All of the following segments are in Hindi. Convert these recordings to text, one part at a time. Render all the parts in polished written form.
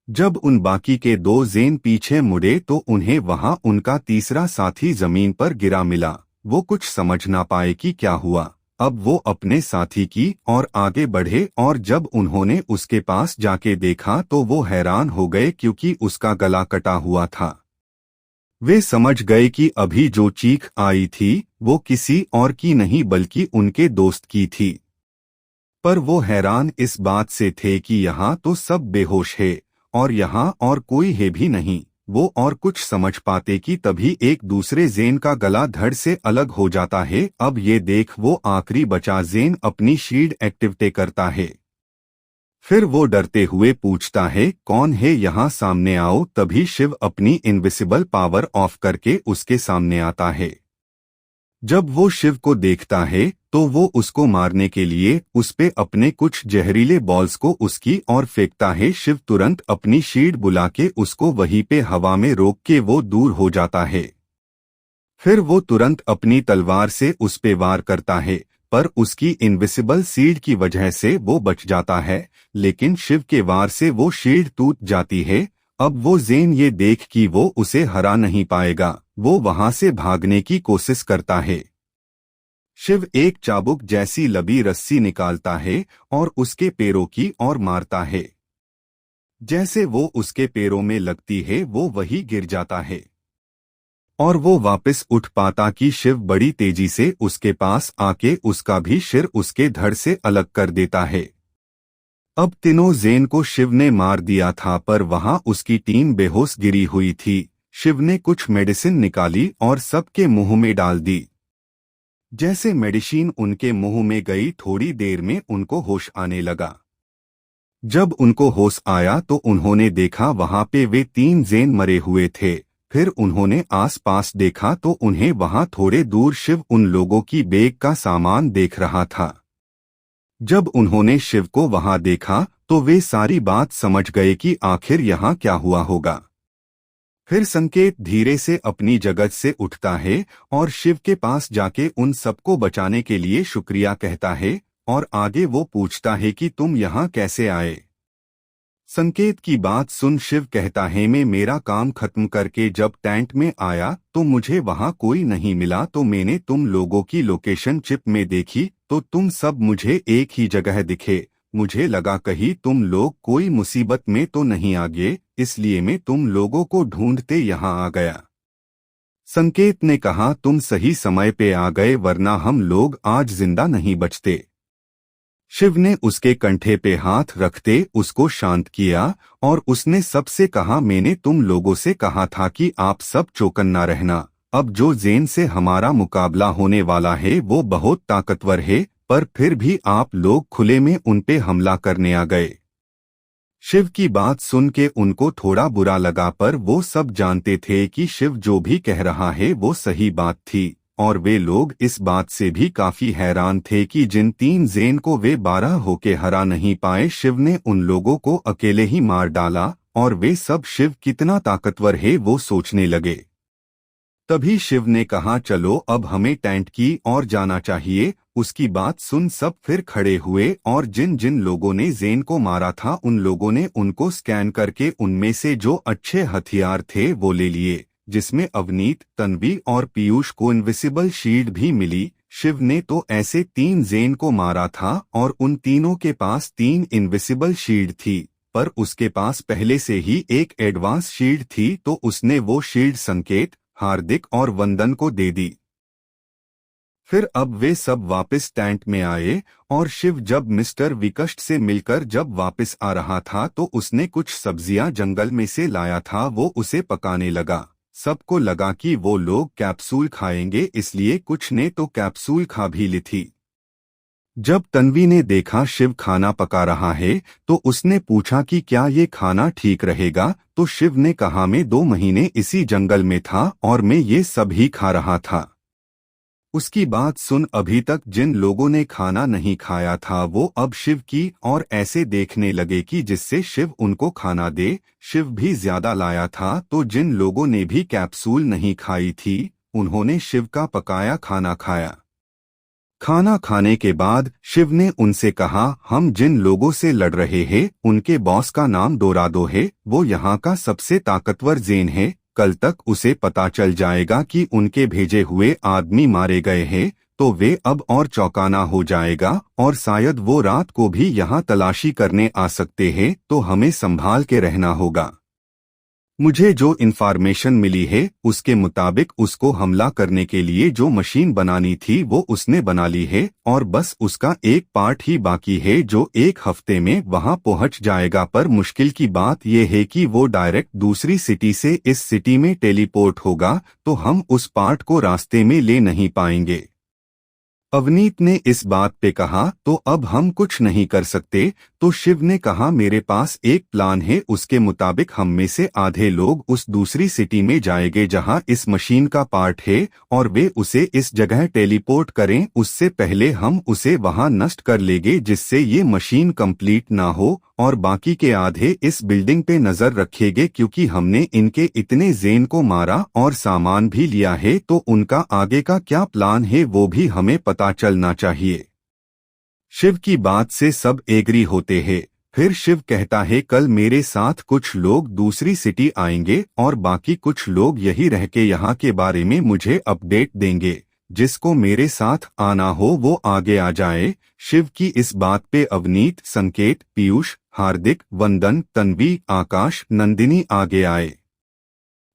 जब उन बाकी के दो ज़ेन पीछे मुड़े तो उन्हें वहां उनका तीसरा साथी जमीन पर गिरा मिला। वो कुछ समझ ना पाए कि क्या हुआ। अब वो अपने साथी की और आगे बढ़े और जब उन्होंने उसके पास जाके देखा तो वो हैरान हो गए क्योंकि उसका गला कटा हुआ था। वे समझ गए कि अभी जो चीख आई थी वो किसी और की नहीं बल्कि उनके दोस्त की थी। पर वो हैरान इस बात से थे कि यहाँ तो सब बेहोश है और यहाँ और कोई है भी नहीं। वो और कुछ समझ पाते कि तभी एक दूसरे ज़ेन का गला धड़ से अलग हो जाता है। अब ये देख वो आखिरी बचा ज़ेन अपनी शील्ड एक्टिवेट करता है। फिर वो डरते हुए पूछता है, कौन है यहाँ सामने आओ। तभी शिव अपनी इनविजिबल पावर ऑफ करके उसके सामने आता है। जब वो शिव को देखता है तो वो उसको मारने के लिए उस पे अपने कुछ जहरीले बॉल्स को उसकी ओर फेंकता है। शिव तुरंत अपनी शील्ड बुला के उसको वहीं पे हवा में रोक के वो दूर हो जाता है। फिर वो तुरंत अपनी तलवार से उस पे वार करता है, पर उसकी इनविजिबल शील्ड की वजह से वो बच जाता है। लेकिन शिव के वार से वो शील्ड टूट जाती है। अब वो ज़ेन ये देख कि वो उसे हरा नहीं पाएगा, वो वहां से भागने की कोशिश करता है। शिव एक चाबुक जैसी लंबी रस्सी निकालता है और उसके पैरों की ओर मारता है। जैसे वो उसके पैरों में लगती है वो वही गिर जाता है और वो वापस उठ पाता कि शिव बड़ी तेजी से उसके पास आके उसका भी सिर उसके धड़ से अलग कर देता है। अब तीनों ज़ेन को शिव ने मार दिया था पर वहां उसकी टीम बेहोश गिरी हुई थी। शिव ने कुछ मेडिसिन निकाली और सबके मुंह में डाल दी। जैसे मेडिसिन उनके मुंह में गई थोड़ी देर में उनको होश आने लगा। जब उनको होश आया तो उन्होंने देखा वहां पे वे 3 ज़ेन मरे हुए थे। फिर उन्होंने आस-पास देखा तो उन्हें वहां थोड़े दूर शिव उन लोगों की बैग का सामान देख रहा था। जब उन्होंने शिव को वहां देखा तो वे सारी बात समझ गए कि आखिर यहाँ क्या हुआ होगा। फिर संकेत धीरे से अपनी जगह से उठता है और शिव के पास जाके उन सबको बचाने के लिए शुक्रिया कहता है और आगे वो पूछता है कि तुम यहाँ कैसे आए। संकेत की बात सुन शिव कहता है, मैं मेरा काम खत्म करके जब टेंट में आया तो मुझे वहां कोई नहीं मिला तो मैंने तुम लोगों की लोकेशन चिप में देखी तो तुम सब मुझे एक ही जगह दिखे। मुझे लगा कहीं तुम लोग कोई मुसीबत में तो नहीं आ गए, इसलिए मैं तुम लोगों को ढूंढते यहाँ आ गया। संकेत ने कहा, तुम सही समय पे आ गए वरना हम लोग आज जिंदा नहीं बचते। शिव ने उसके कंठे पे हाथ रखते उसको शांत किया और उसने सबसे कहा, मैंने तुम लोगों से कहा था कि आप सब चौकन्ना रहना। अब जो ज़ेन से हमारा मुकाबला होने वाला है वो बहुत ताकतवर है, पर फिर भी आप लोग खुले में उन पे हमला करने आ गए। शिव की बात सुन के उनको थोड़ा बुरा लगा पर वो सब जानते थे कि शिव जो भी कह रहा है वो सही बात थी। और वे लोग इस बात से भी काफी हैरान थे कि जिन 3 ज़ेन को वे 12 होके हरा नहीं पाए शिव ने उन लोगों को अकेले ही मार डाला और वे सब शिव कितना ताकतवर है वो सोचने लगे। तभी शिव ने कहा, चलो अब हमें टेंट की ओर जाना चाहिए। उसकी बात सुन सब फिर खड़े हुए और जिन जिन लोगों ने ज़ेन को मारा था उन लोगों ने उनको स्कैन करके उनमें से जो अच्छे हथियार थे वो ले लिए, जिसमें अवनीत, तन्वी और पीयूष को इनविजिबल शील्ड भी मिली। शिव ने तो ऐसे 3 ज़ेन को मारा था और उन तीनों के पास 3 इनविजिबल शील्ड थी, पर उसके पास पहले से ही एक एडवांस शील्ड थी तो उसने वो शील्ड संकेत, हार्दिक और वंदन को दे दी। फिर अब वे सब वापस टेंट में आए और शिव जब मिस्टर विकस्ट से मिलकर जब वापस आ रहा था तो उसने कुछ सब्जियां जंगल में से लाया था वो उसे पकाने लगा। सबको लगा कि वो लोग कैप्सूल खाएंगे इसलिए कुछ ने तो कैप्सूल खा भी ली थी। जब तन्वी ने देखा शिव खाना पका रहा है तो उसने पूछा कि क्या ये खाना ठीक रहेगा, तो शिव ने कहा, मैं 2 महीने इसी जंगल में था और मैं ये सब ही खा रहा था। उसकी बात सुन अभी तक जिन लोगों ने खाना नहीं खाया था वो अब शिव की और ऐसे देखने लगे कि जिससे शिव उनको खाना दे। शिव भी ज्यादा लाया था तो जिन लोगों ने भी कैप्सूल नहीं खाई थी उन्होंने शिव का पकाया खाना खाया। खाना खाने के बाद शिव ने उनसे कहा, हम जिन लोगों से लड़ रहे हैं उनके बॉस का नाम डोरादो है। वो यहाँ का सबसे ताकतवर ज़ेन है। कल तक उसे पता चल जाएगा कि उनके भेजे हुए आदमी मारे गए हैं, तो वे अब और चौंकाना हो जाएगा और शायद वो रात को भी यहाँ तलाशी करने आ सकते हैं। तो हमें संभाल के रहना होगा। मुझे जो इन्फॉर्मेशन मिली है उसके मुताबिक उसको हमला करने के लिए जो मशीन बनानी थी वो उसने बना ली है और बस उसका एक पार्ट ही बाकी है जो 1 हफ्ते में वहां पहुंच जाएगा। पर मुश्किल की बात यह है कि वो डायरेक्ट दूसरी सिटी से इस सिटी में टेलीपोर्ट होगा, तो हम उस पार्ट को रास्ते में ले नहीं पाएंगे। अवनीत ने इस बात पे कहा, तो अब हम कुछ नहीं कर सकते। तो शिव ने कहा, मेरे पास एक प्लान है। उसके मुताबिक हम में से आधे लोग उस दूसरी सिटी में जाएंगे जहां इस मशीन का पार्ट है और वे उसे इस जगह टेलीपोर्ट करें। उससे पहले हम उसे वहां नष्ट कर लेंगे जिससे ये मशीन कंप्लीट ना हो, और बाकी के आधे इस बिल्डिंग पे नजर रखेंगे क्योंकि हमने इनके इतने ज़ेन को मारा और सामान भी लिया है, तो उनका आगे का क्या प्लान है वो भी हमें पता चलना चाहिए। शिव की बात से सब एग्री होते हैं। फिर शिव कहता है, कल मेरे साथ कुछ लोग दूसरी सिटी आएंगे और बाकी कुछ लोग यही रह के यहाँ के बारे में मुझे अपडेट देंगे। जिसको मेरे साथ आना हो वो आगे आ जाए। शिव की इस बात पे अवनीत, संकेत, पीयूष, हार्दिक, वंदन, तन्वी, आकाश, नंदिनी आगे आए।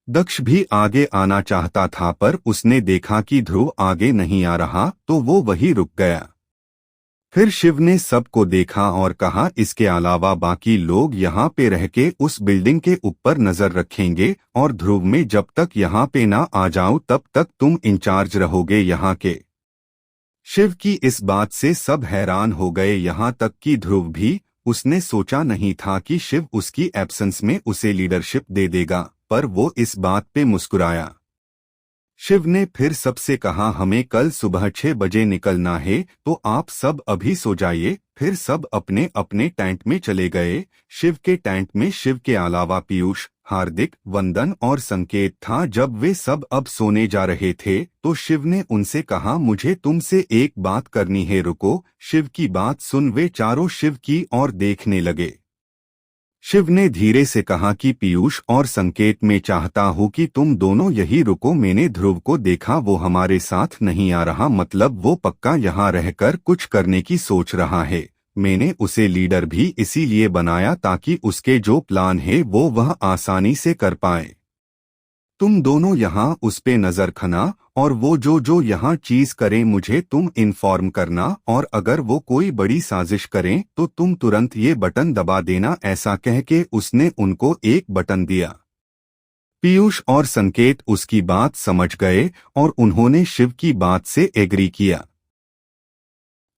दक्ष भी आगे आना चाहता था पर उसने देखा कि ध्रुव आगे नहीं आ रहा तो वो वहीं रुक गया। फिर शिव ने सबको देखा और कहा, इसके अलावा बाकी लोग यहाँ पे रह के उस बिल्डिंग के ऊपर नजर रखेंगे और ध्रुव में जब तक यहाँ पे ना आ जाऊं तब तक तुम इंचार्ज रहोगे यहाँ के। शिव की इस बात से सब हैरान हो गए, यहाँ तक कि ध्रुव भी। उसने सोचा नहीं था कि शिव उसकी एब्सेंस में उसे लीडरशिप दे देगा, पर वो इस बात पे मुस्कुराया। शिव ने फिर सबसे कहा, हमें कल सुबह 6 बजे निकलना है, तो आप सब अभी सो जाइए। फिर सब अपने अपने टेंट में चले गए। शिव के टेंट में शिव के अलावा पीयूष, हार्दिक, वंदन और संकेत था। जब वे सब अब सोने जा रहे थे तो शिव ने उनसे कहा, मुझे तुमसे एक बात करनी है, रुको। शिव की बात सुन वे चारों शिव की ओर देखने लगे। शिव ने धीरे से कहा कि पीयूष और संकेत, मैं चाहता हूँ कि तुम दोनों यही रुको। मैंने ध्रुव को देखा, वो हमारे साथ नहीं आ रहा, मतलब वो पक्का यहाँ रहकर कुछ करने की सोच रहा है। मैंने उसे लीडर भी इसीलिए बनाया ताकि उसके जो प्लान है वो वह आसानी से कर पाए। तुम दोनों यहाँ उस पे नजर रखना और वो जो यहाँ चीज करें मुझे तुम इन्फॉर्म करना, और अगर वो कोई बड़ी साजिश करें तो तुम तुरंत ये बटन दबा देना। ऐसा कह के उसने उनको एक बटन दिया। पीयूष और संकेत उसकी बात समझ गए और उन्होंने शिव की बात से एग्री किया।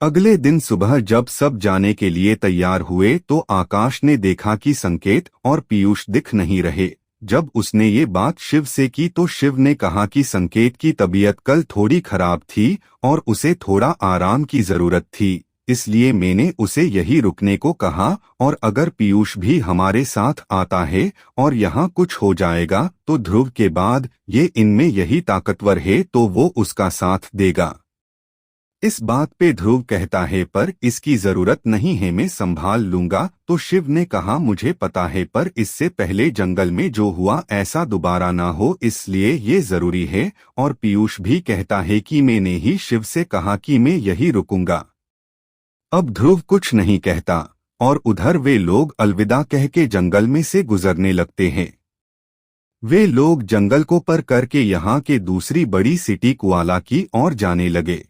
अगले दिन सुबह जब सब जाने के लिए तैयार हुए तो आकाश ने देखा कि संकेत और पीयूष दिख नहीं रहे। जब उसने ये बात शिव से की तो शिव ने कहा कि संकेत की तबीयत कल थोड़ी खराब थी और उसे थोड़ा आराम की जरूरत थी, इसलिए मैंने उसे यही रुकने को कहा। और अगर पीयूष भी हमारे साथ आता है और यहाँ कुछ हो जाएगा तो ध्रुव के बाद ये इनमें यही ताकतवर है तो वो उसका साथ देगा। इस बात पे ध्रुव कहता है, पर इसकी जरूरत नहीं है, मैं संभाल लूंगा। तो शिव ने कहा, मुझे पता है, पर इससे पहले जंगल में जो हुआ ऐसा दोबारा ना हो, इसलिए ये जरूरी है। और पीयूष भी कहता है कि मैंने ही शिव से कहा कि मैं यही रुकूंगा। अब ध्रुव कुछ नहीं कहता और उधर वे लोग अलविदा कह के जंगल में से गुजरने लगते हैं। वे लोग जंगल को पार करके यहाँ के दूसरी बड़ी सिटी कुआला की ओर जाने लगे।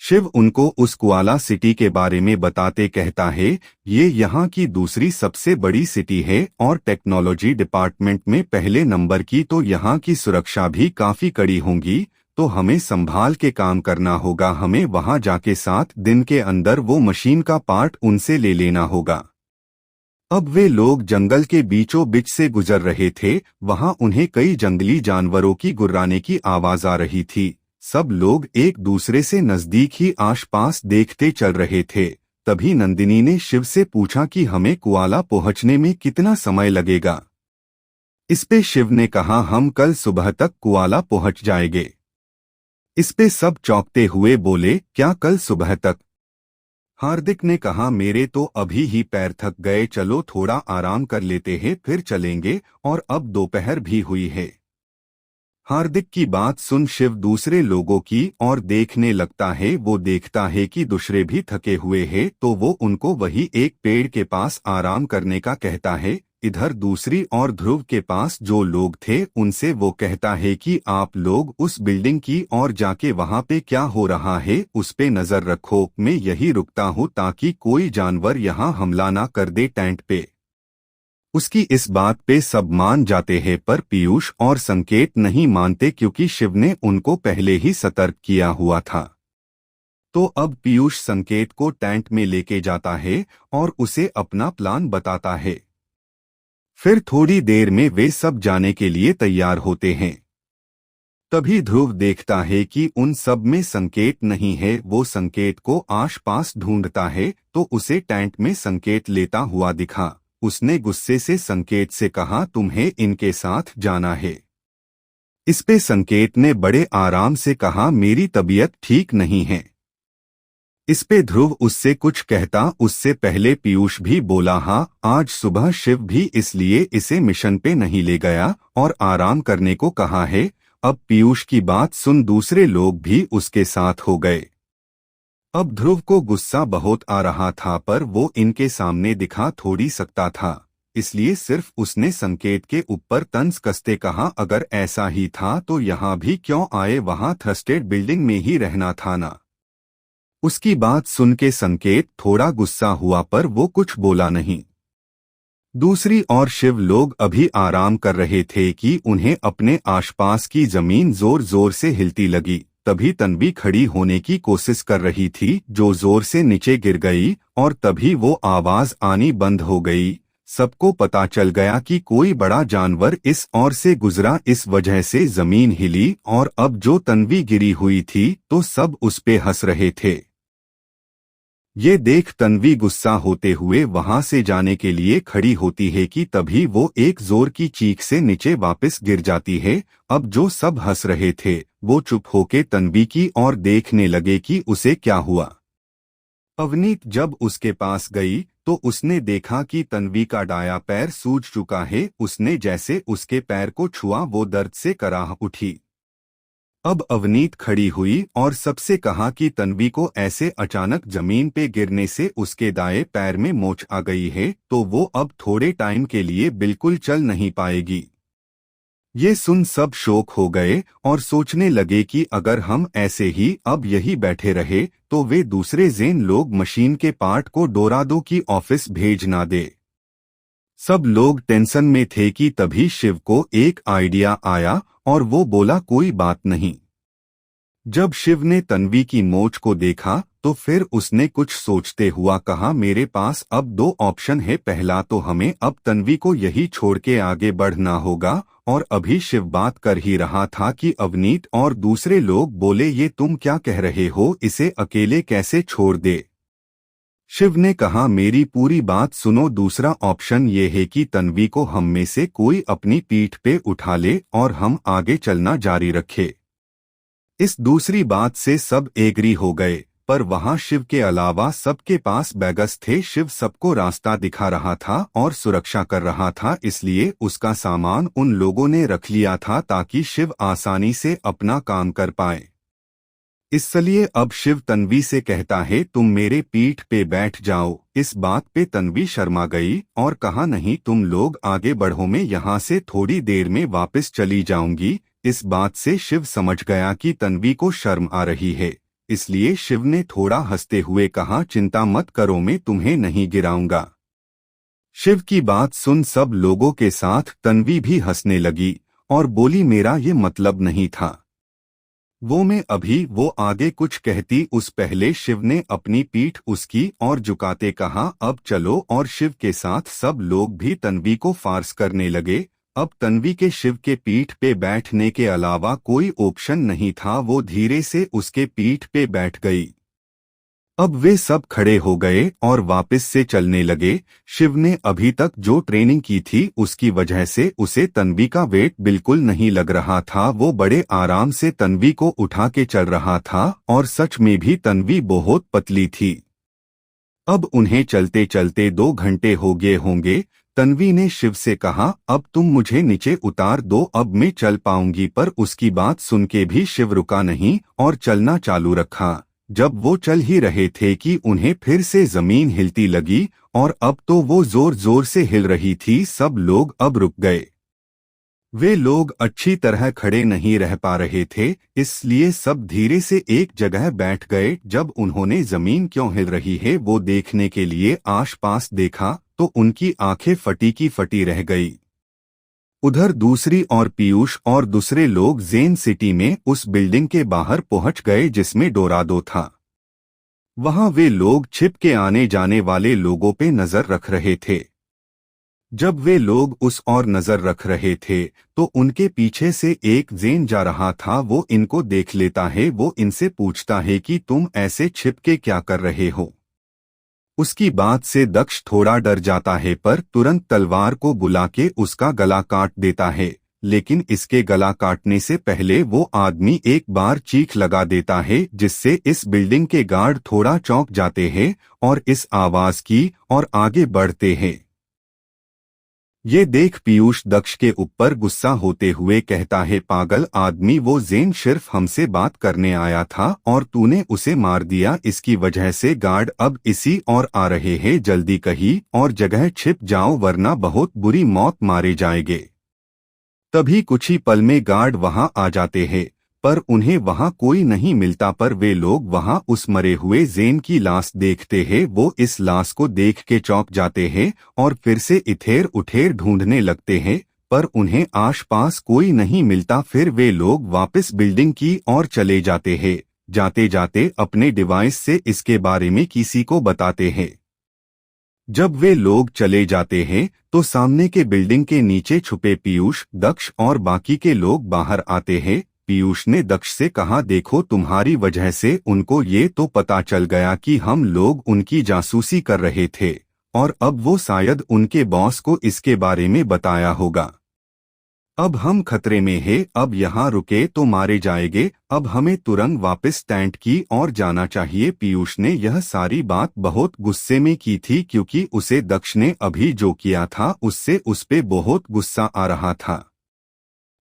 शिव उनको उस कुआला सिटी के बारे में बताते कहता है, ये यहाँ की दूसरी सबसे बड़ी सिटी है और टेक्नोलॉजी डिपार्टमेंट में पहले नंबर की, तो यहाँ की सुरक्षा भी काफी कड़ी होंगी, तो हमें संभाल के काम करना होगा। हमें वहाँ जाके 7 दिन के अंदर वो मशीन का पार्ट उनसे ले लेना होगा। अब वे लोग जंगल के बीचों बीच से गुजर रहे थे। वहाँ उन्हें कई जंगली जानवरों की गुर्राने की आवाज आ रही थी। सब लोग एक दूसरे से नजदीक ही आसपास देखते चल रहे थे। तभी नंदिनी ने शिव से पूछा कि हमें कुआला पहुंचने में कितना समय लगेगा। इस पे शिव ने कहा, हम कल सुबह तक कुआला पहुंच जाएंगे। इस पे सब चौंकते हुए बोले, क्या कल सुबह तक? हार्दिक ने कहा, मेरे तो अभी ही पैर थक गए, चलो थोड़ा आराम कर लेते हैं फिर चलेंगे, और अब दोपहर भी हुई है। हार्दिक की बात सुन शिव दूसरे लोगों की ओर देखने लगता है। वो देखता है कि दूसरे भी थके हुए हैं, तो वो उनको वही एक पेड़ के पास आराम करने का कहता है। इधर दूसरी ओर ध्रुव के पास जो लोग थे उनसे वो कहता है कि आप लोग उस बिल्डिंग की ओर जाके वहां पे क्या हो रहा है उस पे नजर रखो, मैं यही रुकता हूँ ताकि कोई जानवर यहाँ हमला ना कर दे टेंट पे। उसकी इस बात पे सब मान जाते हैं, पर पीयूष और संकेत नहीं मानते क्योंकि शिव ने उनको पहले ही सतर्क किया हुआ था। तो अब पीयूष संकेत को टेंट में लेके जाता है और उसे अपना प्लान बताता है। फिर थोड़ी देर में वे सब जाने के लिए तैयार होते हैं। तभी ध्रुव देखता है कि उन सब में संकेत नहीं है। वो संकेत को आसपास ढूंढता है तो उसे टेंट में संकेत लेता हुआ दिखा। उसने गुस्से से संकेत से कहा, तुम्हें इनके साथ जाना है। इस पे संकेत ने बड़े आराम से कहा, मेरी तबीयत ठीक नहीं है। इस पे ध्रुव उससे कुछ कहता उससे पहले पीयूष भी बोला, हाँ आज सुबह शिव भी इसलिए इसे मिशन पे नहीं ले गया और आराम करने को कहा है। अब पीयूष की बात सुन दूसरे लोग भी उसके साथ हो गए। अब ध्रुव को गुस्सा बहुत आ रहा था, पर वो इनके सामने दिखा थोड़ी सकता था, इसलिए सिर्फ उसने संकेत के ऊपर तंज कसते कहा, अगर ऐसा ही था तो यहाँ भी क्यों आए, वहां थ्रस्टेड बिल्डिंग में ही रहना था ना। उसकी बात सुन के संकेत थोड़ा गुस्सा हुआ, पर वो कुछ बोला नहीं। दूसरी ओर शिव लोग अभी आराम कर रहे थे कि उन्हें अपने आसपास की जमीन जोर जोर से हिलती लगी। तभी तन्वी खड़ी होने की कोशिश कर रही थी, जो जोर से नीचे गिर गई और तभी वो आवाज आनी बंद हो गई। सबको पता चल गया कि कोई बड़ा जानवर इस ओर से गुजरा, इस वजह से जमीन हिली और अब जो तन्वी गिरी हुई थी तो सब उस पे हंस रहे थे। ये देख तन्वी गुस्सा होते हुए वहां से जाने के लिए खड़ी होती है कि तभी वो एक जोर की चीख से नीचे वापस गिर जाती है। अब जो सब हंस रहे थे वो चुप होके तन्वी की ओर देखने लगे कि उसे क्या हुआ। अवनीत जब उसके पास गई तो उसने देखा कि तन्वी का दायां पैर सूज चुका है। उसने जैसे उसके पैर को छुआ वो दर्द से कराह उठी। अब अवनीत खड़ी हुई और सबसे कहा कि तन्वी को ऐसे अचानक जमीन पे गिरने से उसके दाएं पैर में मोच आ गई है, तो वो अब थोड़े टाइम के लिए बिल्कुल चल नहीं पाएगी। ये सुन सब शौक हो गए और सोचने लगे कि अगर हम ऐसे ही अब यही बैठे रहे तो वे दूसरे जेन लोग मशीन के पार्ट को डोराडो की ऑफिस भेज ना दे। सब लोग टेंशन में थे कि तभी शिव को एक आइडिया आया और वो बोला, कोई बात नहीं। जब शिव ने तन्वी की मोच को देखा तो फिर उसने कुछ सोचते हुआ कहा, मेरे पास अब दो ऑप्शन है। पहला तो हमें अब तन्वी को यही छोड़ के आगे बढ़ना होगा, और अभी शिव बात कर ही रहा था कि अवनीत और दूसरे लोग बोले, ये तुम क्या कह रहे हो, इसे अकेले कैसे छोड़ दे। शिव ने कहा, मेरी पूरी बात सुनो। दूसरा ऑप्शन ये है कि तन्वी को हम में से कोई अपनी पीठ पे उठा ले और हम आगे चलना जारी रखे। इस दूसरी बात से सब एग्री हो गए, पर वहां शिव के अलावा सबके पास बैगस थे। शिव सबको रास्ता दिखा रहा था और सुरक्षा कर रहा था, इसलिए उसका सामान उन लोगों ने रख लिया था ताकि शिव आसानी से अपना काम कर पाए। इसलिए अब शिव तन्वी से कहता है, तुम मेरे पीठ पे बैठ जाओ। इस बात पे तन्वी शर्मा गई और कहा, नहीं तुम लोग आगे बढ़ो, मैं यहाँ से थोड़ी देर में वापस चली जाऊंगी। इस बात से शिव समझ गया कि तन्वी को शर्म आ रही है, इसलिए शिव ने थोड़ा हंसते हुए कहा, चिंता मत करो, मैं तुम्हें नहीं गिराऊंगा। शिव की बात सुन सब लोगों के साथ तन्वी भी हंसने लगी और बोली, मेरा ये मतलब नहीं था। वो आगे कुछ कहती उस पहले शिव ने अपनी पीठ उसकी और झुकाते कहा, अब चलो। और शिव के साथ सब लोग भी तन्वी को फार्स करने लगे। अब तन्वी के शिव के पीठ पे बैठने के अलावा कोई ऑप्शन नहीं था। वो धीरे से उसके पीठ पे बैठ गई। अब वे सब खड़े हो गए और वापस से चलने लगे। शिव ने अभी तक जो ट्रेनिंग की थी उसकी वजह से उसे तन्वी का वेट बिल्कुल नहीं लग रहा था। वो बड़े आराम से तन्वी को उठा के चल रहा था और सच में भी तन्वी बहुत पतली थी। अब उन्हें चलते चलते 2 घंटे हो गए होंगे। तन्वी ने शिव से कहा, अब तुम मुझे नीचे उतार दो, अब मैं चल पाऊंगी। पर उसकी बात सुन के भी शिव रुका नहीं और चलना चालू रखा। जब वो चल ही रहे थे कि उन्हें फिर से जमीन हिलती लगी और अब तो वो जोर जोर से हिल रही थी। सब लोग अब रुक गए। वे लोग अच्छी तरह खड़े नहीं रह पा रहे थे, इसलिए सब धीरे से एक जगह बैठ गए। जब उन्होंने जमीन क्यों हिल रही है वो देखने के लिए आसपास देखा तो उनकी आंखें फटी की फटी रह गई। उधर दूसरी ओर पीयूष और दूसरे लोग जेन सिटी में उस बिल्डिंग के बाहर पहुंच गए जिसमें डोराडो था। वहां वे लोग छिप के आने जाने वाले लोगों पे नजर रख रहे थे। जब वे लोग उस ओर नजर रख रहे थे तो उनके पीछे से एक जेन जा रहा था। वो इनको देख लेता है। वो इनसे पूछता है कि तुम ऐसे छिप के क्या कर रहे हो। उसकी बात से दक्ष थोड़ा डर जाता है पर तुरंत तलवार को बुला के उसका गला काट देता है। लेकिन इसके गला काटने से पहले वो आदमी एक बार चीख लगा देता है जिससे इस बिल्डिंग के गार्ड थोड़ा चौंक जाते हैं और इस आवाज की और आगे बढ़ते हैं। ये देख पीयूष दक्ष के ऊपर गुस्सा होते हुए कहता है, पागल आदमी, वो जेन सिर्फ हमसे बात करने आया था और तूने उसे मार दिया। इसकी वजह से गार्ड अब इसी और आ रहे हैं। जल्दी कहीं और जगह छिप जाओ वरना बहुत बुरी मौत मारे जाएंगे। तभी कुछ ही पल में गार्ड वहां आ जाते हैं पर उन्हें वहां कोई नहीं मिलता। पर वे लोग वहां उस मरे हुए जेन की लाश देखते हैं। वो इस लाश को देख के चौंक जाते हैं और फिर से इधर उधर ढूंढने लगते हैं पर उन्हें आसपास कोई नहीं मिलता। फिर वे लोग वापस बिल्डिंग की ओर चले जाते हैं। जाते जाते अपने डिवाइस से इसके बारे में किसी को बताते हैं। जब वे लोग चले जाते हैं तो सामने के बिल्डिंग के नीचे छुपे पीयूष, दक्ष और बाकी के लोग बाहर आते हैं। पीयूष ने दक्ष से कहा, देखो तुम्हारी वजह से उनको ये तो पता चल गया कि हम लोग उनकी जासूसी कर रहे थे और अब वो शायद उनके बॉस को इसके बारे में बताया होगा। अब हम खतरे में हैं। अब यहाँ रुके तो मारे जाएंगे। अब हमें तुरंत वापस टेंट की ओर जाना चाहिए। पीयूष ने यह सारी बात बहुत गुस्से में की थी क्योंकि उसे दक्ष ने अभी जो किया था उससे उस पे बहुत गुस्सा आ रहा था।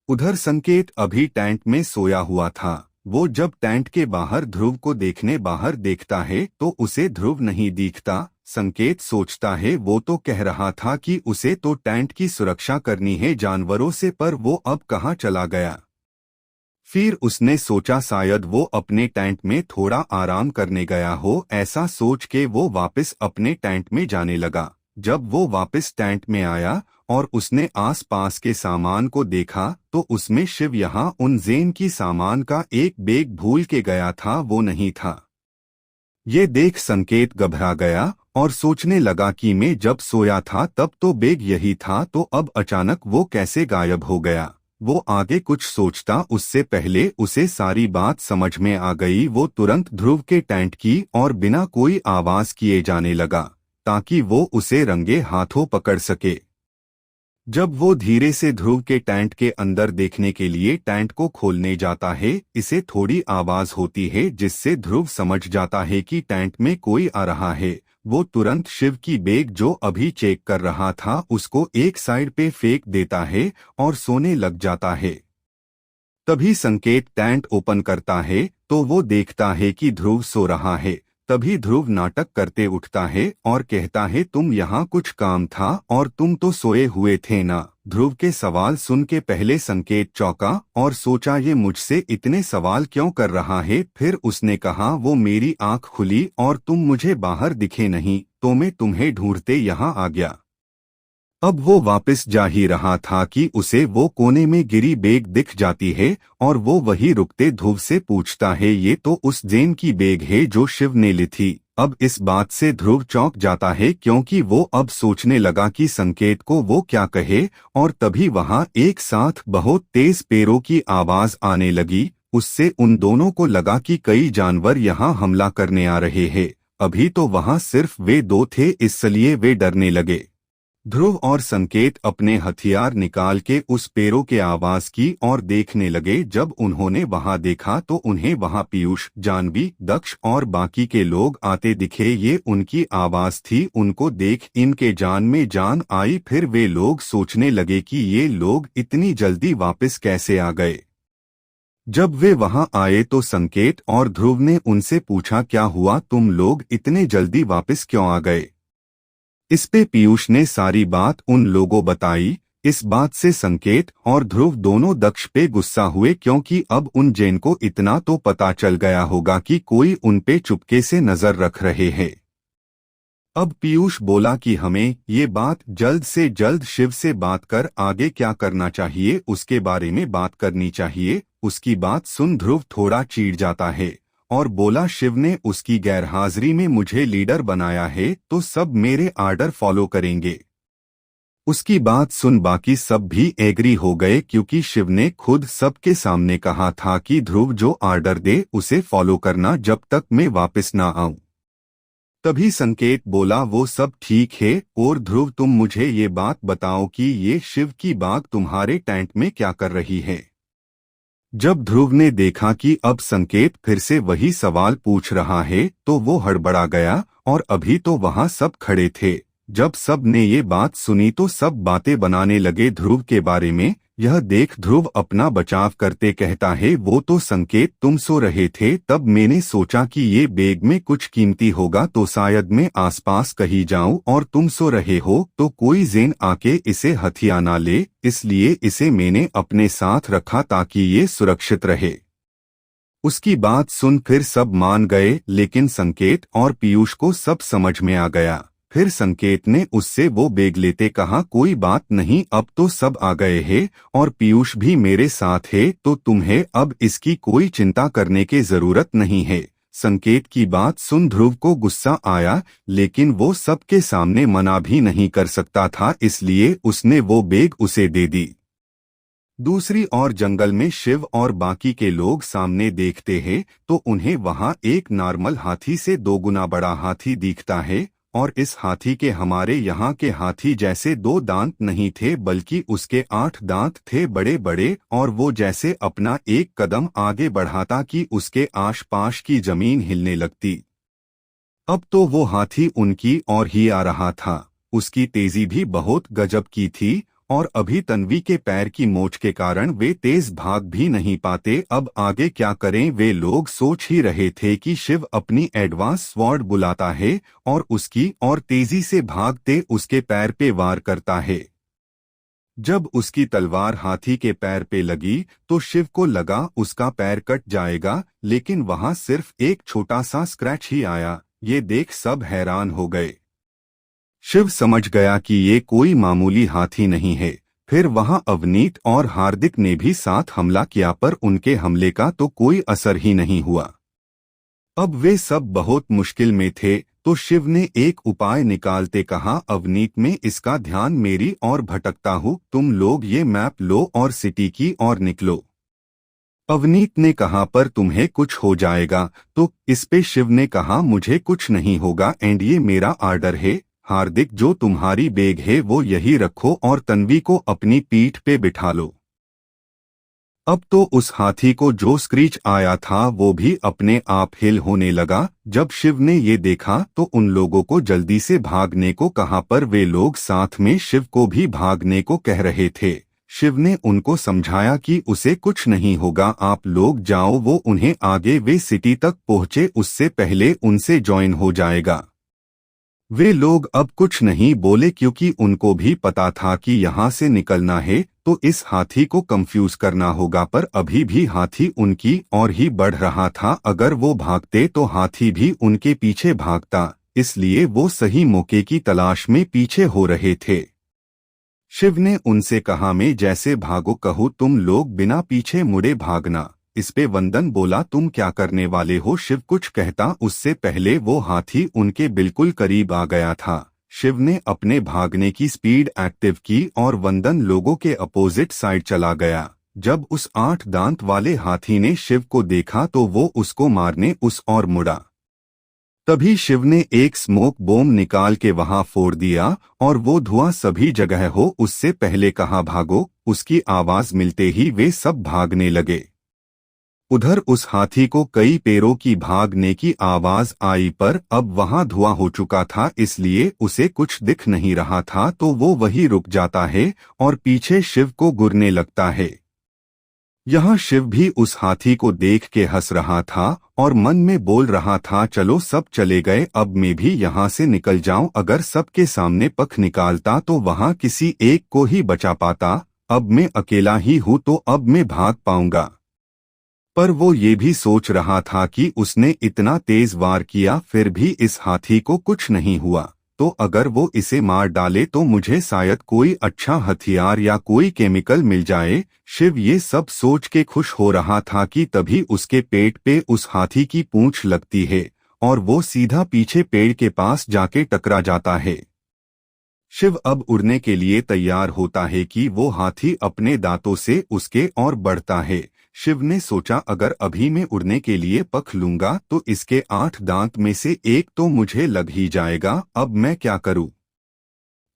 उधर संकेत अभी टेंट में सोया हुआ था। वो जब टेंट के बाहर ध्रुव को देखने बाहर देखता है तो उसे ध्रुव नहीं दिखता। संकेत सोचता है वो तो कह रहा था कि उसे तो टेंट की सुरक्षा करनी है जानवरों से, पर वो अब कहाँ चला गया। फिर उसने सोचा शायद वो अपने टेंट में थोड़ा आराम करने गया हो। ऐसा सोच के वो वापस अपने टेंट में जाने लगा। जब वो वापस टेंट में आया और उसने आसपास के सामान को देखा तो उसमें शिव यहाँ उन जेन की सामान का एक बैग भूल के गया था, वो नहीं था। ये देख संकेत घबरा गया और सोचने लगा कि मैं जब सोया था तब तो बैग यही था, तो अब अचानक वो कैसे गायब हो गया। वो आगे कुछ सोचता उससे पहले उसे सारी बात समझ में आ गई। वो तुरंत ध्रुव के टेंट की और बिना कोई आवाज किए जाने लगा ताकि वो उसे रंगे हाथों पकड़ सके। जब वो धीरे से ध्रुव के टेंट के अंदर देखने के लिए टेंट को खोलने जाता है, इसे थोड़ी आवाज होती है जिससे ध्रुव समझ जाता है कि टेंट में कोई आ रहा है। वो तुरंत शिव की बैग जो अभी चेक कर रहा था उसको एक साइड पे फेंक देता है और सोने लग जाता है। तभी संकेत टेंट ओपन करता है तो वो देखता है कि ध्रुव सो रहा है। तभी ध्रुव नाटक करते उठता है और कहता है, तुम यहाँ कुछ काम था और तुम तो सोए हुए थे ना। ध्रुव के सवाल सुन के पहले संकेत चौंका और सोचा ये मुझसे इतने सवाल क्यों कर रहा है। फिर उसने कहा, वो मेरी आंख खुली और तुम मुझे बाहर दिखे नहीं तो मैं तुम्हें ढूंढते यहाँ आ गया। अब वो वापस जा ही रहा था कि उसे वो कोने में गिरी बैग दिख जाती है और वो वही रुकते ध्रुव से पूछता है, ये तो उस जेन की बैग है जो शिव ने ली थी। अब इस बात से ध्रुव चौंक जाता है क्योंकि वो अब सोचने लगा कि संकेत को वो क्या कहे। और तभी वहां एक साथ बहुत तेज पैरों की आवाज आने लगी। उससे उन दोनों को लगा कि कई जानवर यहाँ हमला करने आ रहे हैं। अभी तो वहां सिर्फ वे दो थे, इसलिए वे डरने लगे। ध्रुव और संकेत अपने हथियार निकाल के उस पेड़ों के आवाज की और देखने लगे। जब उन्होंने वहां देखा तो उन्हें वहां पीयूष, जानवी, दक्ष और बाकी के लोग आते दिखे। ये उनकी आवाज थी। उनको देख इनके जान में जान आई। फिर वे लोग सोचने लगे कि ये लोग इतनी जल्दी वापस कैसे आ गए। जब वे वहां आए तो संकेत और ध्रुव ने उनसे पूछा, क्या हुआ, तुम लोग इतने जल्दी वापस क्यों आ गए। इस पे पीयूष ने सारी बात उन लोगों बताई। इस बात से संकेत और ध्रुव दोनों दक्ष पे गुस्सा हुए, क्योंकि अब उन जैन को इतना तो पता चल गया होगा कि कोई उन पे चुपके से नजर रख रहे हैं। अब पीयूष बोला कि हमें ये बात जल्द से जल्द शिव से बात कर आगे क्या करना चाहिए उसके बारे में बात करनी चाहिए। उसकी बात सुन ध्रुव थोड़ा चिढ़ जाता है और बोला, शिव ने उसकी गैरहाजिरी में मुझे लीडर बनाया है तो सब मेरे आर्डर फॉलो करेंगे। उसकी बात सुन बाकी सब भी एग्री हो गए, क्योंकि शिव ने खुद सबके सामने कहा था कि ध्रुव जो आर्डर दे उसे फॉलो करना जब तक मैं वापस ना आऊं। तभी संकेत बोला, वो सब ठीक है, और ध्रुव तुम मुझे ये बात बताओ कि ये शिव की बाघ तुम्हारे टेंट में क्या कर रही है। जब ध्रुव ने देखा कि अब संकेत फिर से वही सवाल पूछ रहा है तो वो हड़बड़ा गया, और अभी तो वहां सब खड़े थे। जब सब ने ये बात सुनी तो सब बातें बनाने लगे ध्रुव के बारे में। यह देख ध्रुव अपना बचाव करते कहता है, वो तो संकेत तुम सो रहे थे तब मैंने सोचा कि ये बैग में कुछ कीमती होगा तो शायद मैं आसपास कहीं जाऊं और तुम सो रहे हो तो कोई जैन आके इसे हथिया ना ले, इसलिए इसे मैंने अपने साथ रखा ताकि ये सुरक्षित रहे। उसकी बात सुन फिर सब मान गए, लेकिन संकेत और पीयूष को सब समझ में आ गया। फिर संकेत ने उससे वो बैग लेते कहा, कोई बात नहीं, अब तो सब आ गए हैं और पीयूष भी मेरे साथ है तो तुम्हें अब इसकी कोई चिंता करने की जरूरत नहीं है। संकेत की बात सुन ध्रुव को गुस्सा आया, लेकिन वो सबके सामने मना भी नहीं कर सकता था, इसलिए उसने वो बैग उसे दे दी। दूसरी ओर जंगल में शिव और बाकी के लोग सामने देखते हैं तो उन्हें वहां एक नॉर्मल हाथी से 2 गुना बड़ा हाथी दिखता है, और इस हाथी के हमारे यहाँ के हाथी जैसे 2 दांत नहीं थे बल्कि उसके 8 दांत थे बड़े बड़े, और वो जैसे अपना एक कदम आगे बढ़ाता कि उसके आसपास की जमीन हिलने लगती। अब तो वो हाथी उनकी ओर ही आ रहा था। उसकी तेजी भी बहुत गजब की थी, और अभी तन्वी के पैर की मोच के कारण वे तेज भाग भी नहीं पाते। अब आगे क्या करें, वे लोग सोच ही रहे थे कि शिव अपनी एडवांस स्वॉर्ड बुलाता है और उसकी और तेजी से भागते उसके पैर पे वार करता है। जब उसकी तलवार हाथी के पैर पे लगी तो शिव को लगा उसका पैर कट जाएगा, लेकिन वहां सिर्फ एक छोटा सा स्क्रैच ही आया। ये देख सब हैरान हो गए। शिव समझ गया कि ये कोई मामूली हाथी नहीं है। फिर वहां अवनीत और हार्दिक ने भी साथ हमला किया, पर उनके हमले का तो कोई असर ही नहीं हुआ। अब वे सब बहुत मुश्किल में थे तो शिव ने एक उपाय निकालते कहा, अवनीत में इसका ध्यान मेरी ओर भटकता हूँ, तुम लोग ये मैप लो और सिटी की ओर निकलो। अवनीत ने कहा, पर तुम्हें कुछ हो जाएगा, तो इस पे शिव ने कहा, मुझे कुछ नहीं होगा एंड ये मेरा आर्डर है। हार्दिक, जो तुम्हारी बैग है वो यही रखो और तन्वी को अपनी पीठ पे बिठा लो। अब तो उस हाथी को जो स्क्रीच आया था वो भी अपने आप हिल होने लगा। जब शिव ने ये देखा तो उन लोगों को जल्दी से भागने को कहा, पर वे लोग साथ में शिव को भी भागने को कह रहे थे। शिव ने उनको समझाया कि उसे कुछ नहीं होगा, आप लोग जाओ, वो उन्हें आगे वे सिटी तक पहुंचे उससे पहले उनसे ज्वाइन हो जाएगा। वे लोग अब कुछ नहीं बोले, क्योंकि उनको भी पता था कि यहाँ से निकलना है तो इस हाथी को कंफ्यूज करना होगा, पर अभी भी हाथी उनकी ओर ही बढ़ रहा था। अगर वो भागते तो हाथी भी उनके पीछे भागता, इसलिए वो सही मौके की तलाश में पीछे हो रहे थे। शिव ने उनसे कहा, मैं जैसे भागो कहूँ तुम लोग बिना पीछे मुड़े भागना। इस पे वंदन बोला, तुम क्या करने वाले हो। शिव कुछ कहता उससे पहले वो हाथी उनके बिल्कुल करीब आ गया था। शिव ने अपने भागने की स्पीड एक्टिव की और वंदन लोगों के अपोजिट साइड चला गया। जब उस 8 दांत वाले हाथी ने शिव को देखा तो वो उसको मारने उस ओर मुड़ा। तभी शिव ने एक स्मोक बॉम्ब निकाल के वहां फोड़ दिया और वो धुआं सभी जगह हो उससे पहले कहा भागो। उसकी आवाज मिलते ही वे सब भागने लगे। उधर उस हाथी को कई पैरों की भागने की आवाज आई पर अब वहां धुआं हो चुका था इसलिए उसे कुछ दिख नहीं रहा था तो वो वहीं रुक जाता है और पीछे शिव को गुरने लगता है। यहाँ शिव भी उस हाथी को देख के हंस रहा था और मन में बोल रहा था चलो सब चले गए अब मैं भी यहाँ से निकल जाऊं। अगर सबके सामने पख निकालता तो वहाँ किसी एक को ही बचा पाता। अब मैं अकेला ही हूँ तो अब मैं भाग पाऊंगा। पर वो ये भी सोच रहा था कि उसने इतना तेज वार किया फिर भी इस हाथी को कुछ नहीं हुआ तो अगर वो इसे मार डाले तो मुझे शायद कोई अच्छा हथियार या कोई केमिकल मिल जाए। शिव ये सब सोच के खुश हो रहा था कि तभी उसके पेट पे उस हाथी की पूंछ लगती है और वो सीधा पीछे पेड़ के पास जाके टकरा जाता है। शिव अब उड़ने के लिए तैयार होता है कि वो हाथी अपने दांतों से उसके और बढ़ता है। शिव ने सोचा अगर अभी मैं उड़ने के लिए पख लूंगा तो इसके 8 दांत में से एक तो मुझे लग ही जाएगा। अब मैं क्या करूं?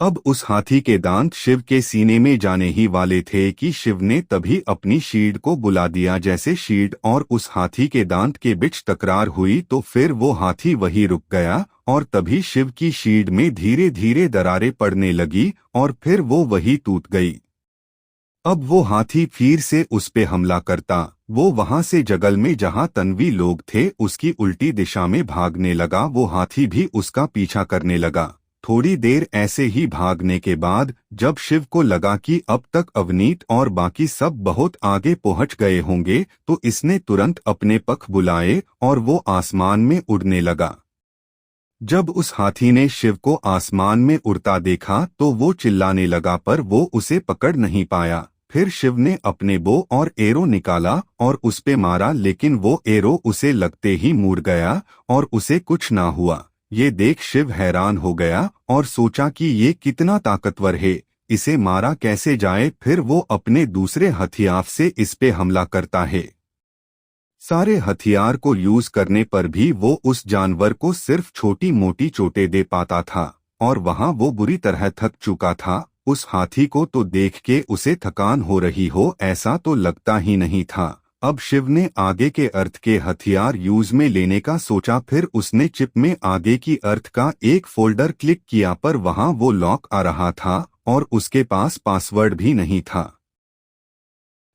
अब उस हाथी के दांत शिव के सीने में जाने ही वाले थे कि शिव ने तभी अपनी शीड को बुला दिया। जैसे शीड और उस हाथी के दांत के बीच तकरार हुई तो फिर वो हाथी वहीं रुक गया और तभी शिव की शीड में धीरे धीरे दरारें पड़ने लगी और फिर वो वहीं टूट गई। अब वो हाथी फिर से उस पे हमला करता। वो वहां से जंगल में जहां तन्वी लोग थे उसकी उल्टी दिशा में भागने लगा। वो हाथी भी उसका पीछा करने लगा। थोड़ी देर ऐसे ही भागने के बाद जब शिव को लगा कि अब तक अवनीत और बाकी सब बहुत आगे पहुंच गए होंगे तो इसने तुरंत अपने पख बुलाए और वो आसमान में उड़ने लगा। जब उस हाथी ने शिव को आसमान में उड़ता देखा तो वो चिल्लाने लगा पर वो उसे पकड़ नहीं पाया। फिर शिव ने अपने बो और एरो निकाला और उस पे मारा लेकिन वो एरो उसे लगते ही मुड़ गया और उसे कुछ ना हुआ। ये देख शिव हैरान हो गया और सोचा कि ये कितना ताकतवर है, इसे मारा कैसे जाए। फिर वो अपने दूसरे हथियार से इस पे हमला करता है। सारे हथियार को यूज करने पर भी वो उस जानवर को सिर्फ छोटी मोटी चोटें दे पाता था और वहां वो बुरी तरह थक चुका था। उस हाथी को तो देख के उसे थकान हो रही हो ऐसा तो लगता ही नहीं था। अब शिव ने आगे के अर्थ के हथियार यूज में लेने का सोचा। फिर उसने चिप में आगे की अर्थ का एक फोल्डर क्लिक किया पर वहां वो लॉक आ रहा था और उसके पास पासवर्ड भी नहीं था।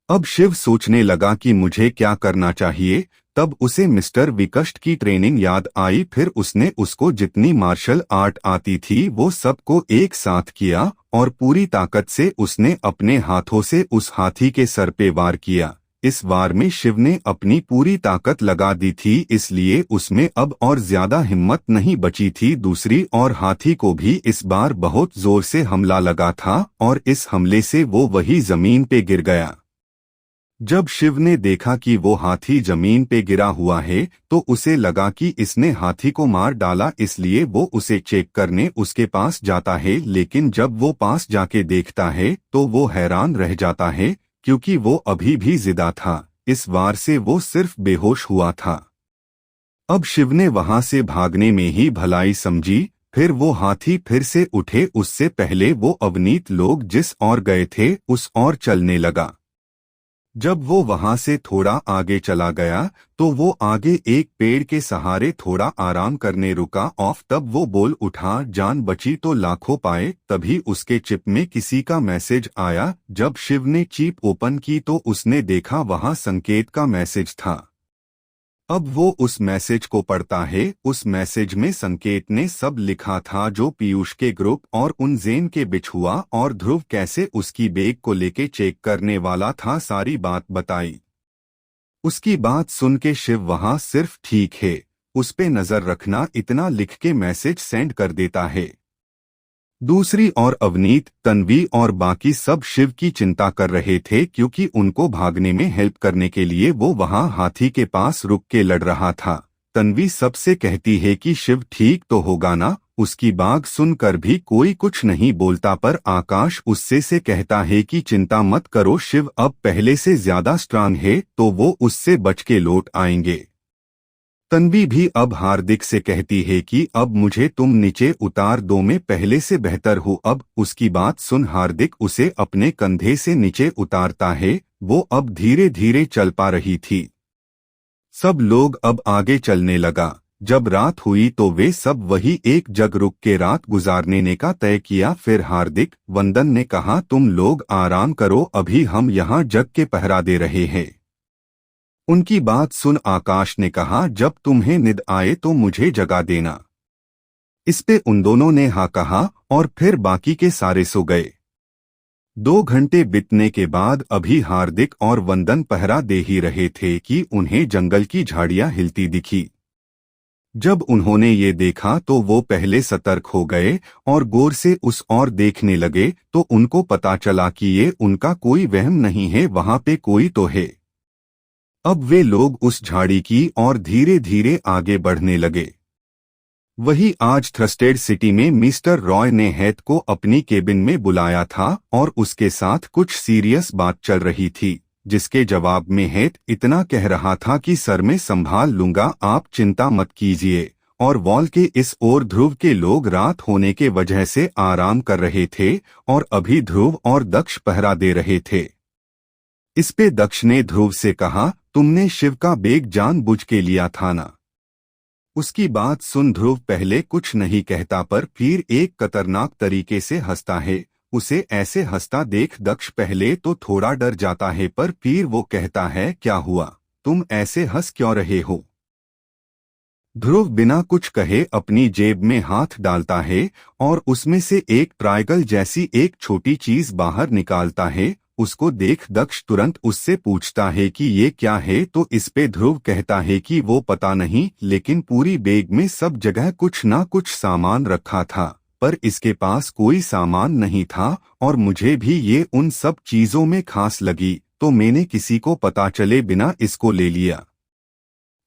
अब शिव सोचने लगा कि मुझे क्या करना चाहिए। तब उसे मिस्टर विकस्ट की ट्रेनिंग याद आई। फिर उसने उसको जितनी मार्शल आर्ट आती थी वो सबको एक साथ किया और पूरी ताकत से उसने अपने हाथों से उस हाथी के सर पे वार किया। इस वार में शिव ने अपनी पूरी ताकत लगा दी थी इसलिए उसमें अब और ज्यादा हिम्मत नहीं बची थी। दूसरी ओर हाथी को भी इस बार बहुत जोर से हमला लगा था और इस हमले से वो वही जमीन पे गिर गया। जब शिव ने देखा कि वो हाथी जमीन पे गिरा हुआ है तो उसे लगा कि इसने हाथी को मार डाला इसलिए वो उसे चेक करने उसके पास जाता है। लेकिन जब वो पास जाके देखता है तो वो हैरान रह जाता है क्योंकि वो अभी भी जिंदा था। इस वार से वो सिर्फ बेहोश हुआ था। अब शिव ने वहां से भागने में ही भलाई समझी। फिर वो हाथी फिर से उठे उससे पहले वो अवनीत लोग जिस ओर गए थे उस ओर चलने लगा। जब वो वहां से थोड़ा आगे चला गया तो वो आगे एक पेड़ के सहारे थोड़ा आराम करने रुका। ऑफ तब वो बोल उठा जान बची तो लाखों पाए। तभी उसके चिप में किसी का मैसेज आया। जब शिव ने चिप ओपन की तो उसने देखा वहां संकेत का मैसेज था। अब वो उस मैसेज को पढ़ता है। उस मैसेज में संकेत ने सब लिखा था जो पीयूष के ग्रुप और उन जेन के बीच हुआ और ध्रुव कैसे उसकी बैग को लेके चेक करने वाला था सारी बात बताई। उसकी बात सुन के शिव वहां सिर्फ ठीक है उस पे नजर रखना इतना लिख के मैसेज सेंड कर देता है। दूसरी ओर अवनीत, तन्वी और बाकी सब शिव की चिंता कर रहे थे क्योंकि उनको भागने में हेल्प करने के लिए वो वहां हाथी के पास रुक के लड़ रहा था। तन्वी सबसे कहती है कि शिव ठीक तो होगा ना। उसकी बात सुनकर भी कोई कुछ नहीं बोलता पर आकाश उससे से कहता है कि चिंता मत करो शिव अब पहले से ज्यादा स्ट्रांग है तो वो उससे बच के लौट आएंगे। तन्वी भी अब हार्दिक से कहती है कि अब मुझे तुम नीचे उतार दो, मैं पहले से बेहतर हूँ अब। उसकी बात सुन हार्दिक उसे अपने कंधे से नीचे उतारता है। वो अब धीरे धीरे चल पा रही थी। सब लोग अब आगे चलने लगा। जब रात हुई तो वे सब वही एक जगह रुक के रात गुजारने ने का तय किया। फिर हार्दिक वंदन ने कहा, तुम लोग आराम करो, अभी हम यहाँ जग के पहरा दे रहे हैं। उनकी बात सुन आकाश ने कहा, जब तुम्हें नींद आए तो मुझे जगा देना। इस पे उन दोनों ने हाँ कहा और फिर बाकी के सारे सो गए। 2 घंटे बीतने के बाद अभी हार्दिक और वंदन पहरा दे ही रहे थे कि उन्हें जंगल की झाड़ियां हिलती दिखी। जब उन्होंने ये देखा तो वो पहले सतर्क हो गए और गौर से उस ओर देखने लगे तो उनको पता चला कि ये उनका कोई वहम नहीं है, वहां पे कोई तो है। अब वे लोग उस झाड़ी की ओर धीरे धीरे आगे बढ़ने लगे। वही आज थ्रस्टेड सिटी में मिस्टर रॉय ने हैत को अपनी केबिन में बुलाया था और उसके साथ कुछ सीरियस बात चल रही थी, जिसके जवाब में हैत इतना कह रहा था कि सर मैं संभाल लूंगा, आप चिंता मत कीजिए। और वॉल के इस ओर ध्रुव के लोग रात होने के वजह से आराम कर रहे थे और अभी ध्रुव और दक्ष पहरा दे रहे थे। इस पे दक्ष ने ध्रुव से कहा, तुमने शिव का बेग जानबूझ के लिया था ना। उसकी बात सुन ध्रुव पहले कुछ नहीं कहता पर फिर एक खतरनाक तरीके से हंसता है। उसे ऐसे हंसता देख दक्ष पहले तो थोड़ा डर जाता है पर फिर वो कहता है, क्या हुआ, तुम ऐसे हंस क्यों रहे हो। ध्रुव बिना कुछ कहे अपनी जेब में हाथ डालता है और उसमें से एक ट्रायंगल जैसी एक छोटी चीज बाहर निकालता है। उसको देख दक्ष तुरंत उससे पूछता है कि ये क्या है, तो इस पे ध्रुव कहता है कि वो पता नहीं, लेकिन पूरी बैग में सब जगह कुछ ना कुछ सामान रखा था पर इसके पास कोई सामान नहीं था और मुझे भी ये उन सब चीजों में खास लगी तो मैंने किसी को पता चले बिना इसको ले लिया।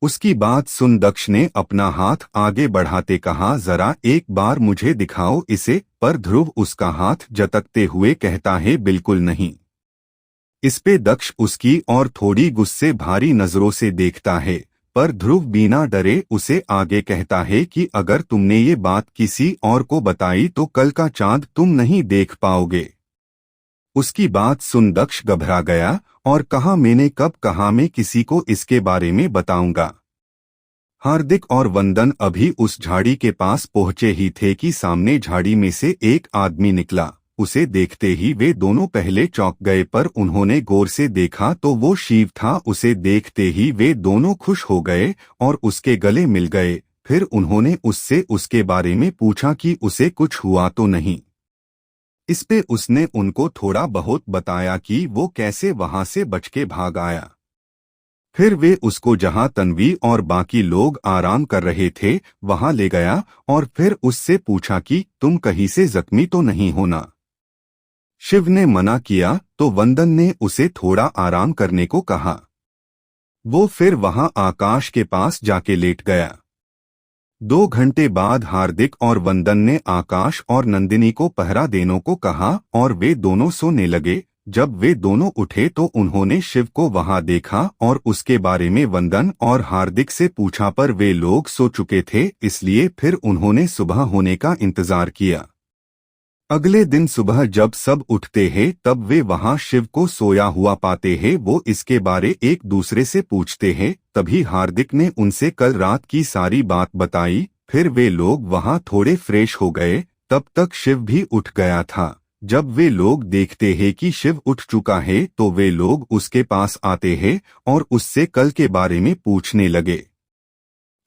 उसकी बात सुन दक्ष ने अपना हाथ आगे बढ़ाते कहा, जरा एक बार मुझे दिखाओ इसे, पर ध्रुव उसका हाथ झटकते हुए कहता है, बिल्कुल नहीं। इस पे दक्ष उसकी और थोड़ी गुस्से भारी नजरों से देखता है पर ध्रुव बिना डरे उसे आगे कहता है कि अगर तुमने ये बात किसी और को बताई तो कल का चांद तुम नहीं देख पाओगे। उसकी बात सुन दक्ष घबरा गया और कहा, मैंने कब कहा मैं किसी को इसके बारे में बताऊंगा। हार्दिक और वंदन अभी उस झाड़ी के पास पहुंचे ही थे कि सामने झाड़ी में से एक आदमी निकला। उसे देखते ही वे दोनों पहले चौंक गए पर उन्होंने गौर से देखा तो वो शिव था। उसे देखते ही वे दोनों खुश हो गए और उसके गले मिल गए। फिर उन्होंने उससे उसके बारे में पूछा कि उसे कुछ हुआ तो नहीं। इस पे उसने उनको थोड़ा बहुत बताया कि वो कैसे वहां से बच के भाग आया। फिर वे उसको जहां तन्वी और बाकी लोग आराम कर रहे थे वहां ले गया और फिर उससे पूछा कि तुम कहीं से जख्मी तो नहीं होना। शिव ने मना किया तो वंदन ने उसे थोड़ा आराम करने को कहा। वो फिर वहां आकाश के पास जाके लेट गया। 2 घंटे बाद हार्दिक और वंदन ने आकाश और नंदिनी को पहरा देने को कहा और वे दोनों सोने लगे। जब वे दोनों उठे तो उन्होंने शिव को वहां देखा और उसके बारे में वंदन और हार्दिक से पूछा पर वे लोग सो चुके थे, इसलिए फिर उन्होंने सुबह होने का इंतजार किया। अगले दिन सुबह जब सब उठते हैं तब वे वहां शिव को सोया हुआ पाते हैं। वो इसके बारे एक दूसरे से पूछते हैं। तभी हार्दिक ने उनसे कल रात की सारी बात बताई। फिर वे लोग वहां थोड़े फ्रेश हो गए। तब तक शिव भी उठ गया था। जब वे लोग देखते हैं कि शिव उठ चुका है तो वे लोग उसके पास आते हैं और उससे कल के बारे में पूछने लगे।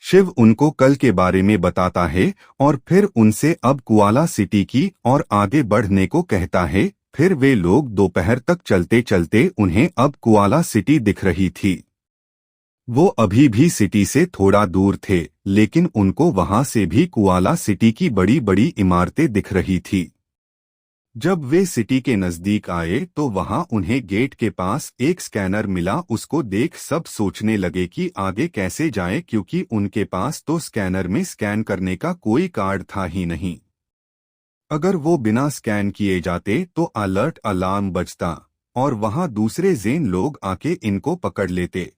शिव उनको कल के बारे में बताता है और फिर उनसे अब कुआला सिटी की और आगे बढ़ने को कहता है। फिर वे लोग दोपहर तक चलते चलते उन्हें अब कुआला सिटी दिख रही थी। वो अभी भी सिटी से थोड़ा दूर थे लेकिन उनको वहां से भी कुआला सिटी की बड़ी बड़ी इमारतें दिख रही थी। जब वे सिटी के नजदीक आए तो वहां उन्हें गेट के पास एक स्कैनर मिला। उसको देख सब सोचने लगे कि आगे कैसे जाएं, क्योंकि उनके पास तो स्कैनर में स्कैन करने का कोई कार्ड था ही नहीं। अगर वो बिना स्कैन किए जाते तो अलर्ट अलार्म बजता और वहां दूसरे जेन लोग आके इनको पकड़ लेते।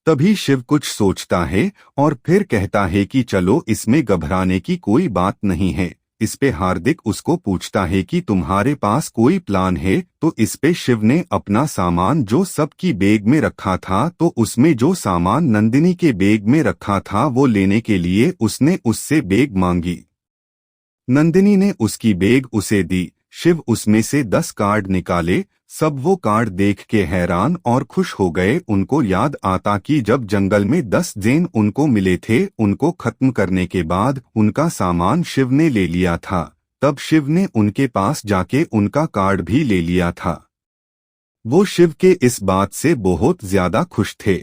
तभी शिव कुछ सोचता है और फिर कहता है कि चलो, इसमें घबराने की कोई बात नहीं है। इस पे हार्दिक उसको पूछता है कि तुम्हारे पास कोई प्लान है, तो इस पे शिव ने अपना सामान जो सबकी बैग में रखा था, तो उसमें जो सामान नंदिनी के बैग में रखा था वो लेने के लिए उसने उससे बैग मांगी। नंदिनी ने उसकी बैग उसे दी। शिव उसमें से 10 कार्ड निकाले। सब वो कार्ड देख के हैरान और खुश हो गए। उनको याद आता कि जब जंगल में 10 जेन उनको मिले थे, उनको खत्म करने के बाद उनका सामान शिव ने ले लिया था। तब शिव ने उनके पास जाके उनका कार्ड भी ले लिया था। वो शिव के इस बात से बहुत ज्यादा खुश थे।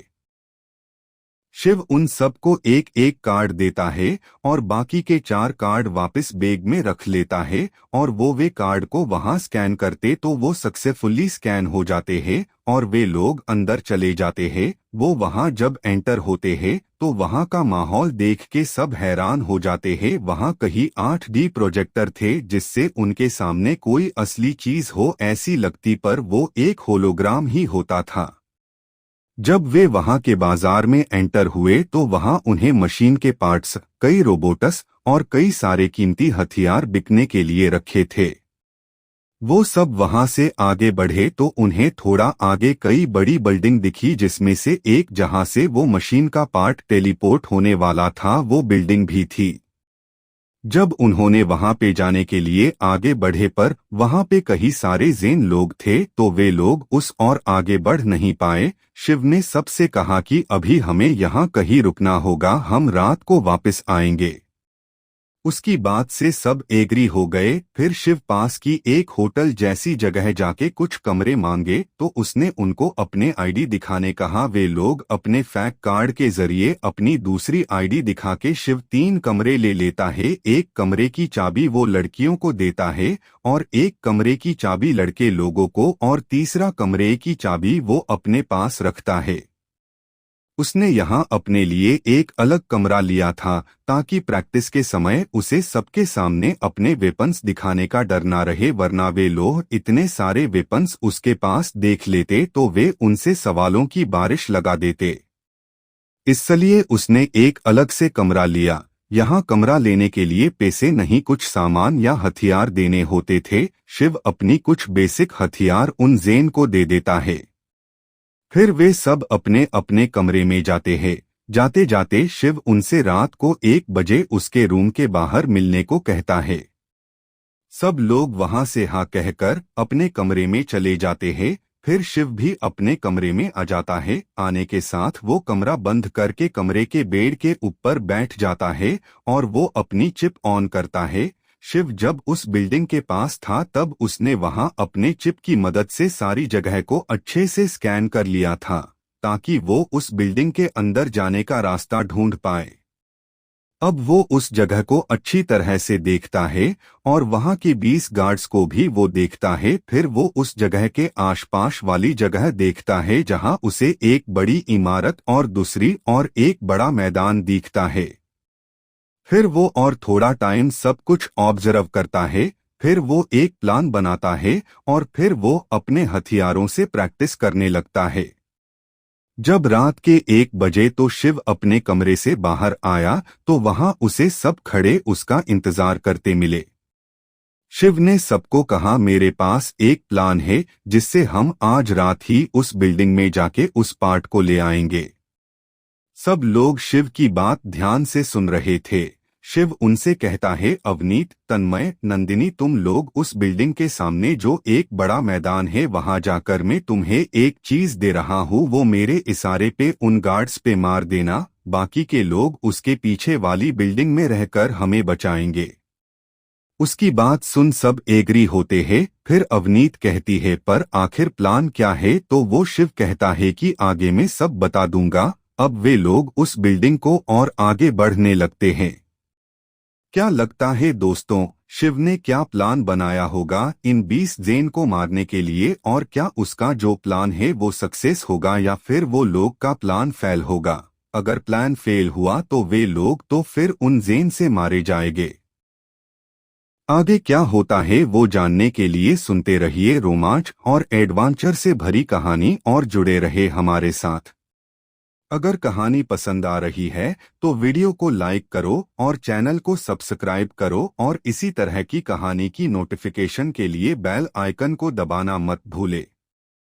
शिव उन सबको एक एक कार्ड देता है और बाकी के 4 कार्ड वापस बैग में रख लेता है, और वो वे कार्ड को वहां स्कैन करते तो वो सक्सेसफुली स्कैन हो जाते हैं और वे लोग अंदर चले जाते हैं। वो वहां जब एंटर होते हैं तो वहां का माहौल देख के सब हैरान हो जाते हैं। वहां कहीं 8D प्रोजेक्टर थे जिससे उनके सामने कोई असली चीज हो ऐसी लगती, पर वो एक होलोग्राम ही होता था। जब वे वहां के बाजार में एंटर हुए तो वहां उन्हें मशीन के पार्ट्स, कई रोबोट्स और कई सारे कीमती हथियार बिकने के लिए रखे थे। वो सब वहां से आगे बढ़े तो उन्हें थोड़ा आगे कई बड़ी बिल्डिंग दिखी, जिसमें से एक जहां से वो मशीन का पार्ट टेलीपोर्ट होने वाला था, वो बिल्डिंग भी थी। जब उन्होंने वहां पे जाने के लिए आगे बढ़े पर वहां पे कई सारे जेन लोग थे, तो वे लोग उस और आगे बढ़ नहीं पाए। शिव ने सबसे कहा कि अभी हमें यहाँ कहीं रुकना होगा, हम रात को वापस आएंगे। उसकी बात से सब एग्री हो गए। फिर शिव पास की एक होटल जैसी जगह जाके कुछ कमरे मांगे तो उसने उनको अपने आईडी दिखाने कहा। वे लोग अपने फैक कार्ड के जरिए अपनी दूसरी आईडी दिखा के शिव 3 कमरे ले लेता है। एक कमरे की चाबी वो लड़कियों को देता है और एक कमरे की चाबी लड़के लोगों को, और तीसरा कमरे की चाबी वो अपने पास रखता है। उसने यहाँ अपने लिए एक अलग कमरा लिया था ताकि प्रैक्टिस के समय उसे सबके सामने अपने वेपन्स दिखाने का डर ना रहे, वरना वे लोग इतने सारे वेपन्स उसके पास देख लेते तो वे उनसे सवालों की बारिश लगा देते। इसलिए उसने एक अलग से कमरा लिया। यहाँ कमरा लेने के लिए पैसे नहीं, कुछ सामान या हथियार देने होते थे। शिव अपनी कुछ बेसिक हथियार उन जेन को दे देता है। फिर वे सब अपने अपने कमरे में जाते हैं। जाते जाते शिव उनसे रात को 1 बजे उसके रूम के बाहर मिलने को कहता है। सब लोग वहां से हाँ कहकर अपने कमरे में चले जाते हैं। फिर शिव भी अपने कमरे में आ जाता है। आने के साथ वो कमरा बंद करके कमरे के बेड के ऊपर बैठ जाता है और वो अपनी चिप ऑन करता है। शिव जब उस बिल्डिंग के पास था तब उसने वहां अपने चिप की मदद से सारी जगह को अच्छे से स्कैन कर लिया था ताकि वो उस बिल्डिंग के अंदर जाने का रास्ता ढूंढ पाए। अब वो उस जगह को अच्छी तरह से देखता है और वहां के 20 गार्ड्स को भी वो देखता है। फिर वो उस जगह के आसपास वाली जगह देखता है जहां उसे एक बड़ी इमारत और दूसरी और एक बड़ा मैदान दिखता है। फिर वो और थोड़ा टाइम सब कुछ ऑब्जर्व करता है। फिर वो एक प्लान बनाता है और फिर वो अपने हथियारों से प्रैक्टिस करने लगता है। जब रात के 1 बजे तो शिव अपने कमरे से बाहर आया तो वहां उसे सब खड़े उसका इंतजार करते मिले। शिव ने सबको कहा, मेरे पास एक प्लान है जिससे हम आज रात ही उस बिल्डिंग में जाके उस पार्ट को ले आएंगे। सब लोग शिव की बात ध्यान से सुन रहे थे। शिव उनसे कहता है, अवनीत, तन्मय, नंदिनी, तुम लोग उस बिल्डिंग के सामने जो एक बड़ा मैदान है वहां जाकर मैं तुम्हें एक चीज दे रहा हूँ, वो मेरे इशारे पे उन गार्ड्स पे मार देना। बाकी के लोग उसके पीछे वाली बिल्डिंग में रहकर हमें बचाएंगे। उसकी बात सुन सब एग्री होते हैं। फिर अवनीत कहती है, पर आखिर प्लान क्या है? तो वो शिव कहता है कि आगे मैं सब बता दूंगा। अब वे लोग उस बिल्डिंग को और आगे बढ़ने लगते हैं। क्या लगता है दोस्तों, शिव ने क्या प्लान बनाया होगा इन 20 जेन को मारने के लिए, और क्या उसका जो प्लान है वो सक्सेस होगा या फिर वो लोग का प्लान फेल होगा? अगर प्लान फेल हुआ तो वे लोग तो फिर उन जेन से मारे जाएंगे। आगे क्या होता है वो जानने के लिए सुनते रहिए रोमांच और एडवेंचर से भरी कहानी और जुड़े रहे हमारे साथ। अगर कहानी पसंद आ रही है तो वीडियो को लाइक करो और चैनल को सब्सक्राइब करो और इसी तरह की कहानी की नोटिफिकेशन के लिए बेल आइकन को दबाना मत भूले।